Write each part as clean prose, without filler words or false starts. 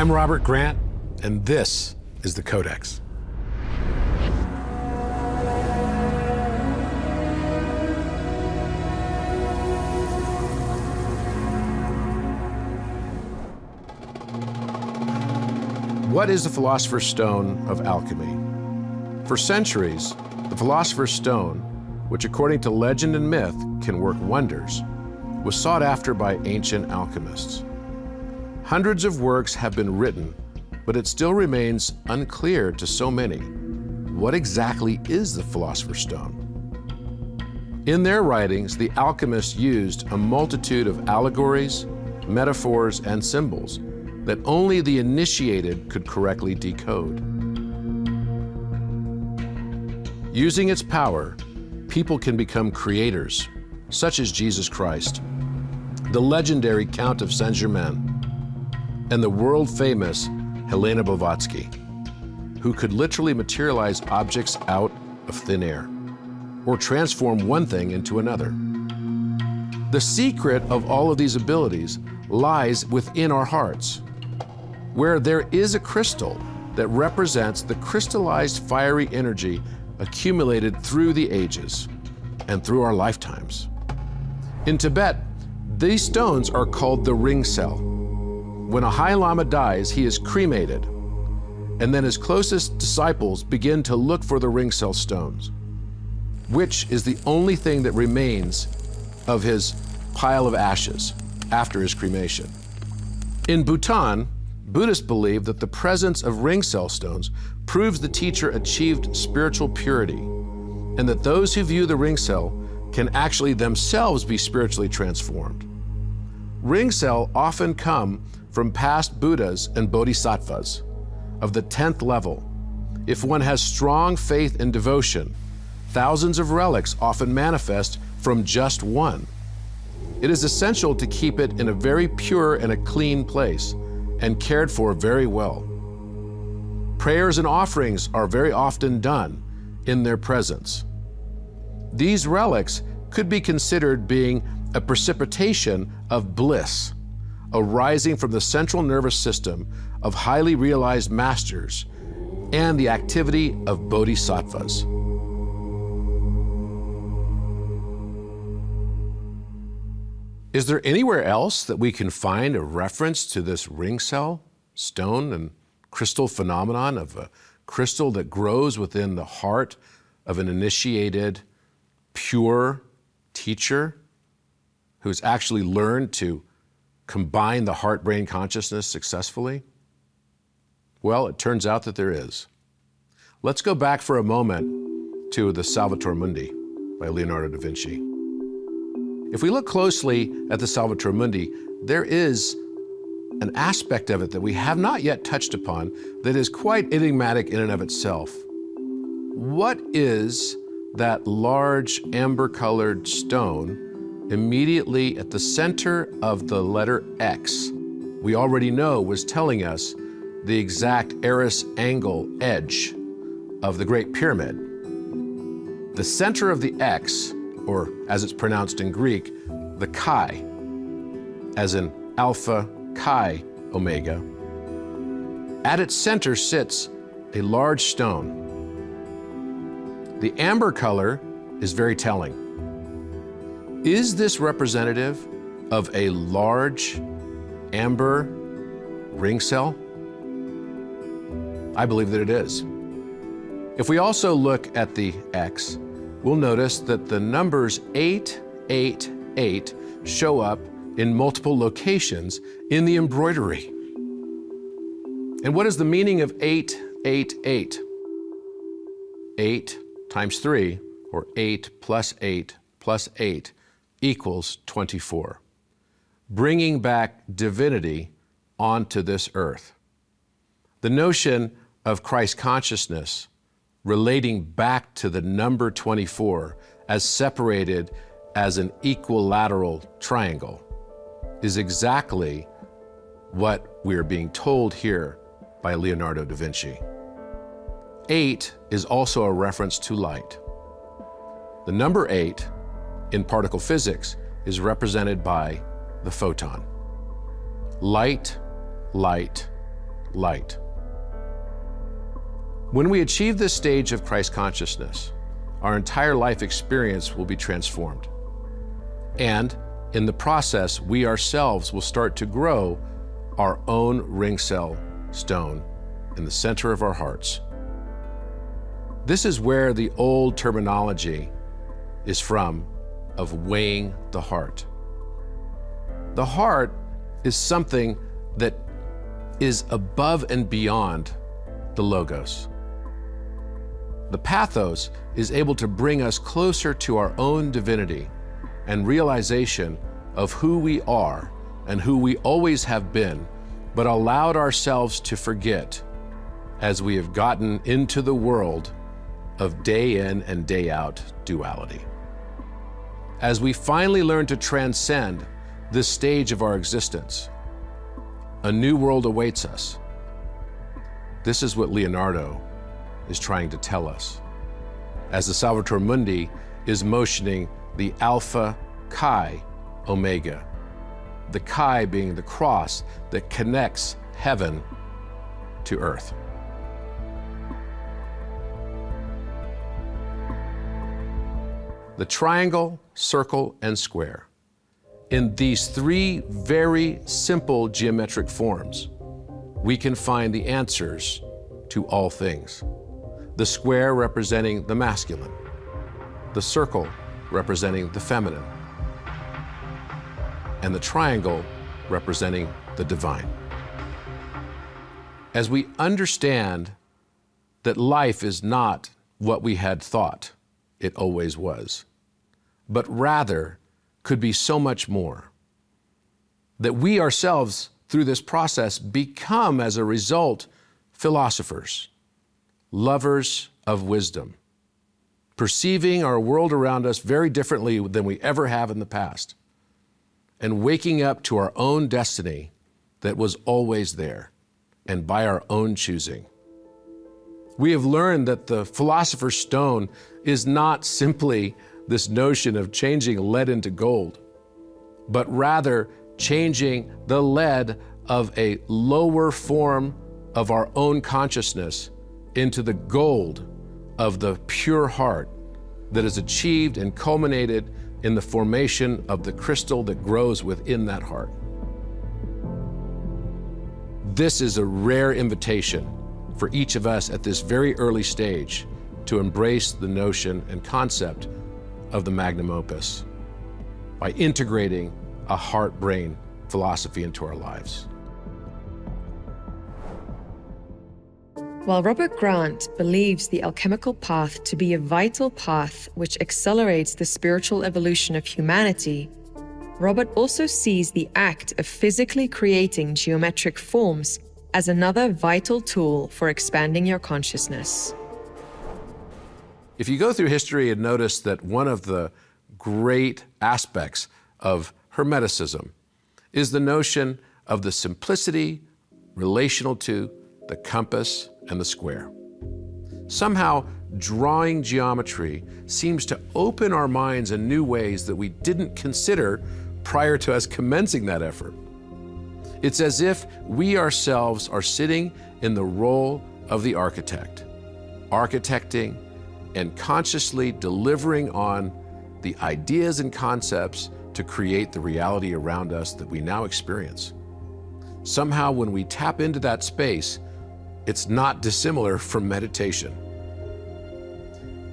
I'm Robert Grant, and this is the Codex. What is the Philosopher's Stone of alchemy? For centuries, the Philosopher's Stone, which according to legend and myth can work wonders, was sought after by ancient alchemists. Hundreds of works have been written, but it still remains unclear to so many. What exactly is the Philosopher's Stone? In their writings, the alchemists used a multitude of allegories, metaphors, and symbols that only the initiated could correctly decode. Using its power, people can become creators, such as Jesus Christ, the legendary Count of Saint-Germain, and the world-famous Helena Blavatsky, who could literally materialize objects out of thin air, or transform one thing into another. The secret of all of these abilities lies within our hearts, where there is a crystal that represents the crystallized fiery energy accumulated through the ages and through our lifetimes. In Tibet, these stones are called the ring cell. When a High Lama dies, he is cremated, and then his closest disciples begin to look for the ring cell stones, which is the only thing that remains of his pile of ashes after his cremation. In Bhutan, Buddhists believe that the presence of ring cell stones proves the teacher achieved spiritual purity, and that those who view the ring cell can actually themselves be spiritually transformed. Ring cell often come from past Buddhas and Bodhisattvas of the 10th level. If one has strong faith and devotion, thousands of relics often manifest from just one. It is essential to keep it in a very pure and a clean place and cared for very well. Prayers and offerings are very often done in their presence. These relics could be considered being a precipitation of bliss, arising from the central nervous system of highly realized masters and the activity of bodhisattvas. Is there anywhere else that we can find a reference to this ring cell, stone, and crystal phenomenon of a crystal that grows within the heart of an initiated, pure teacher who's actually learned to combine the heart-brain consciousness successfully? Well, it turns out that there is. Let's go back for a moment to the Salvator Mundi by Leonardo da Vinci. If we look closely at the Salvator Mundi, there is an aspect of it that we have not yet touched upon that is quite enigmatic in and of itself. What is that large amber-colored stone immediately at the center of the letter X? We already know was telling us the exact eris angle edge of the Great Pyramid. The center of the X, or as it's pronounced in Greek, the chi, as in Alpha Chi Omega. At its center sits a large stone. The amber color is very telling. Is this representative of a large amber ring cell? I believe that it is. If we also look at the X, we'll notice that the numbers 888 show up in multiple locations in the embroidery. And what is the meaning of 888? 8 times 3, or 8 plus 8 plus 8, equals 24, bringing back divinity onto this earth. The notion of Christ consciousness relating back to the number 24 as separated as an equilateral triangle is exactly what we're being told here by Leonardo da Vinci. 8 is also a reference to light. The number 8 in particle physics is represented by the photon. Light, light, light. When we achieve this stage of Christ consciousness, our entire life experience will be transformed. And in the process, we ourselves will start to grow our own ring cell stone in the center of our hearts. This is where the old terminology is from of weighing the heart. The heart is something that is above and beyond the logos. The pathos is able to bring us closer to our own divinity and realization of who we are and who we always have been, but allowed ourselves to forget as we have gotten into the world of day in and day out duality. As we finally learn to transcend this stage of our existence, a new world awaits us. This is what Leonardo is trying to tell us, as the Salvator Mundi is motioning the Alpha Chi Omega, the Chi being the cross that connects heaven to earth. The triangle, circle, and square. In these three very simple geometric forms, we can find the answers to all things. The square representing the masculine, the circle representing the feminine, and the triangle representing the divine. As we understand that life is not what we had thought it always was, but rather could be so much more, that we ourselves, through this process, become, as a result, philosophers, lovers of wisdom, perceiving our world around us very differently than we ever have in the past, and waking up to our own destiny that was always there, and by our own choosing. We have learned that the philosopher's stone is not simply this notion of changing lead into gold, but rather changing the lead of a lower form of our own consciousness into the gold of the pure heart that is achieved and culminated in the formation of the crystal that grows within that heart. This is a rare invitation for each of us at this very early stage to embrace the notion and concept of the magnum opus by integrating a heart-brain philosophy into our lives. While Robert Grant believes the alchemical path to be a vital path which accelerates the spiritual evolution of humanity, Robert also sees the act of physically creating geometric forms as another vital tool for expanding your consciousness. If you go through history and notice that one of the great aspects of Hermeticism is the notion of the simplicity relational to the compass and the square. Somehow, drawing geometry seems to open our minds in new ways that we didn't consider prior to us commencing that effort. It's as if we ourselves are sitting in the role of the architect, architecting and consciously delivering on the ideas and concepts to create the reality around us that we now experience. Somehow, when we tap into that space, it's not dissimilar from meditation.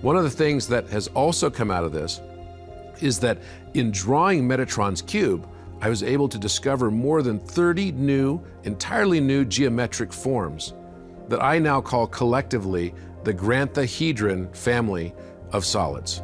One of the things that has also come out of this is that in drawing Metatron's cube, I was able to discover more than 30 entirely new geometric forms that I now call collectively the Granthahedron family of solids.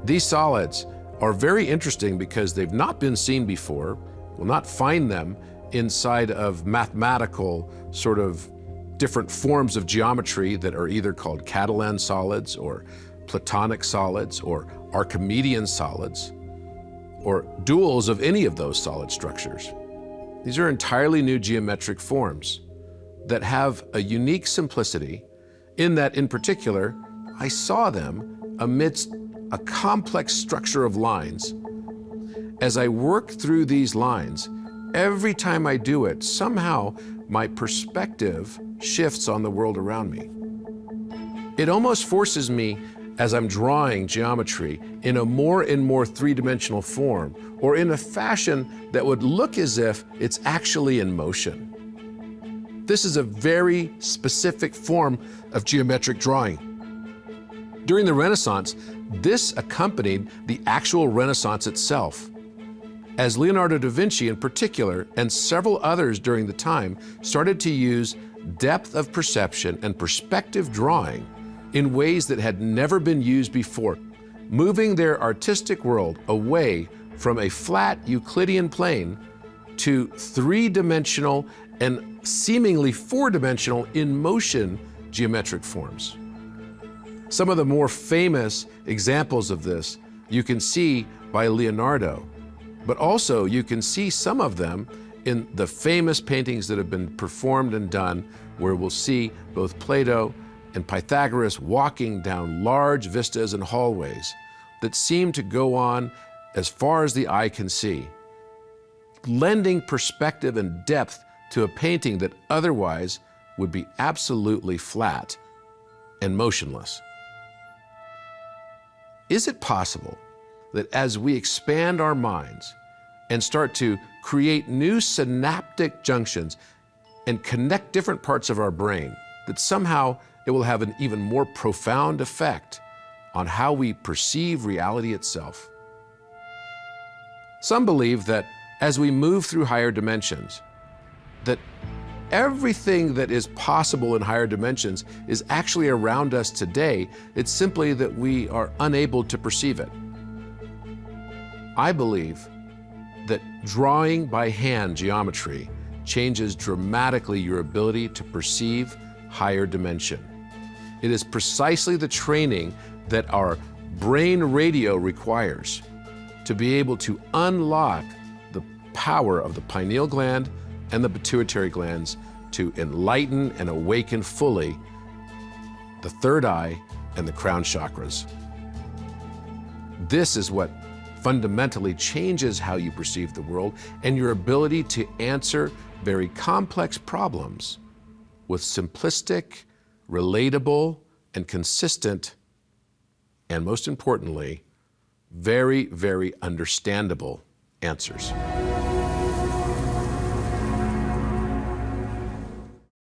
These solids are very interesting because they've not been seen before. We'll not find them inside of mathematical sort of different forms of geometry that are either called Catalan solids or Platonic solids or Archimedean solids or duals of any of those solid structures. These are entirely new geometric forms that have a unique simplicity in that, in particular, I saw them amidst a complex structure of lines. As I work through these lines, every time I do it, somehow my perspective shifts on the world around me. It almost forces me, as I'm drawing geometry, in a more and more three-dimensional form, or in a fashion that would look as if it's actually in motion. This is a very specific form of geometric drawing. During the Renaissance, this accompanied the actual Renaissance itself, as Leonardo da Vinci in particular, and several others during the time, started to use depth of perception and perspective drawing in ways that had never been used before, moving their artistic world away from a flat Euclidean plane to three-dimensional and seemingly four-dimensional in-motion geometric forms. Some of the more famous examples of this you can see by Leonardo, but also you can see some of them in the famous paintings that have been performed and done, where we'll see both Plato and Pythagoras walking down large vistas and hallways that seem to go on as far as the eye can see, lending perspective and depth to a painting that otherwise would be absolutely flat and motionless. Is it possible that as we expand our minds and start to create new synaptic junctions and connect different parts of our brain, that somehow it will have an even more profound effect on how we perceive reality itself? Some believe that as we move through higher dimensions, that everything that is possible in higher dimensions is actually around us today. It's simply that we are unable to perceive it. I believe that drawing by hand geometry changes dramatically your ability to perceive higher dimension. It is precisely the training that our brain radio requires to be able to unlock the power of the pineal gland and the pituitary glands to enlighten and awaken fully the third eye and the crown chakras. This is what fundamentally changes how you perceive the world and your ability to answer very complex problems with simplistic, relatable, and consistent, and most importantly, very, very understandable answers.